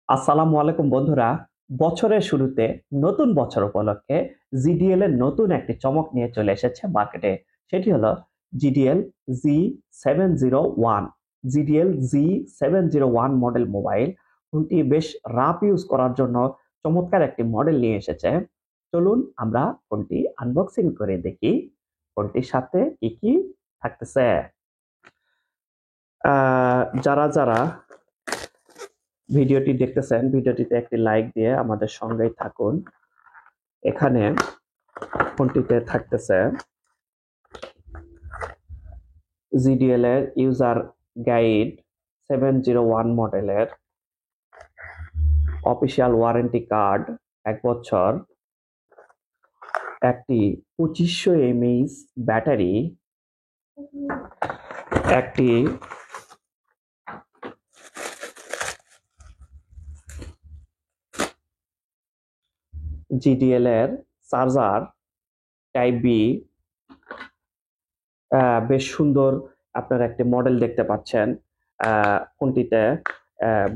আসসালামু আলাইকুম বন্ধুরা। বছরের শুরুতে নতুন বছর উপলক্ষে জিডিএল এর নতুন একটি চমক নিয়ে চলে এসেছে মার্কেটে। সেটি হলো জিডিএল জি701। জিডিএল জি701 মডেল মোবাইল ফোনটি বেশ রাফ ইউজ করার জন্য চমৎকার একটি মডেল নিয়ে এসেছে। চলুন আমরা ফোনটি আনবক্সিং করে দেখি ফোনটির সাথে কি কি থাকতেছে। যারা যারা ভিডিওটি দেখতেছেন, ভিডিওটিতে একটি লাইক দিয়ে আমাদের সঙ্গেই থাকুন। এখানে ফোনটিতে থাকতেছে জিডিএল এর ইউজার গাইড, 701 মডেলের অফিসিয়াল ওয়ারেন্টি কার্ড 1 বছর, একটি 2500 এমএইচ ব্যাটারি, একটি জিডিএল এর চার্জার টাইপ বি। বেশ সুন্দর আপনার একটি মডেল দেখতে পাচ্ছেন ফোনটিতে।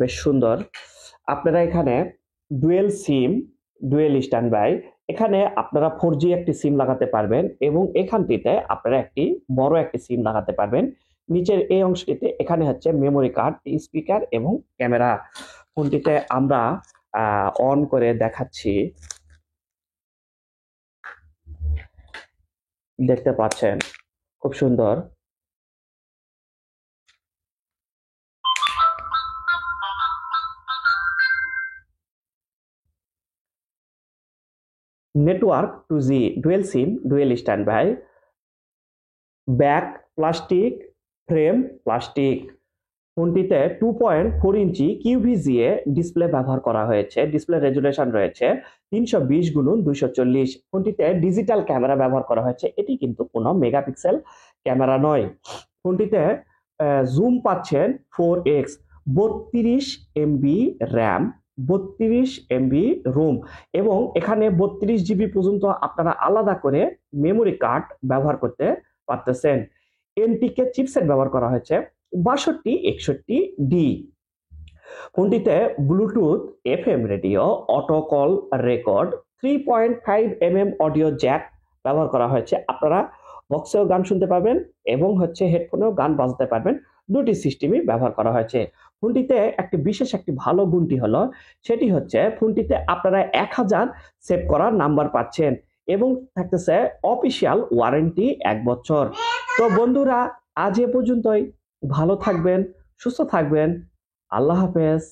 বেশ সুন্দর। আপনারা এখানে ডুয়েল সিম, ডুয়েল স্ট্যান্ড বাই, এখানে আপনারা 4G একটি সিম লাগাতে পারবেন এবং এখানটিতে আপনারা একটি বড় একটি সিম লাগাতে পারবেন। নিচের এই অংশটিতে এখানে হচ্ছে মেমোরি কার্ড, স্পিকার এবং ক্যামেরা। ফোনটিতে আমরা অন করে দেখাচ্ছি। দেখতে পাচ্ছেন খুব সুন্দর। নেটওয়ার্ক 2G, ডুয়েল সিম, dual standby, back plastic, frame plastic. ফোনটিতে 2.4 ইঞ্চি কিউভিজিএ ডিসপ্লে ব্যবহার করা হয়েছে। ডিসপ্লে রেজুলেশন রয়েছে 320x240। ফোনটিতে ডিজিটাল ক্যামেরা ব্যবহার করা হয়েছে। এটি কিন্তু কোনো মেগাপিক্সেল ক্যামেরা নয়। ফোনটিতে জুম পাচ্ছেন 4x, 32 MB RAM, 32 MB Rome এবং এখানে 32 GB পর্যন্ত আপনারা আলাদা করে মেমোরি কার্ড ব্যবহার করতে পারতেছেন। এনটিকে চিপসেট ব্যবহার করা হয়েছে 6261D। ফোনটিতে Bluetooth, FM radio, auto call record, 3.5 mm audio jack ব্যবহার করা হয়েছে। আপনারা বক্সেও গান শুনতে পারবেন এবং হেডফোনেও গান বাজাতে পারবেন। দুটি সিস্টেমই ব্যবহার করা হয়েছে। ফোনটিতে একটি ভালো গুণটি হলো, সেটি হচ্ছে ফোনটিতে আপনারা 1000 সেভ করার নাম্বার পাচ্ছেন এবং থাকতেছে অফিসিয়াল ওয়ারেন্টি 1 বছর। তো বন্ধুরা, আজ এ পর্যন্তই। ভালো থাকবেন, সুস্থ থাকবেন। আল্লাহ হাফেজ।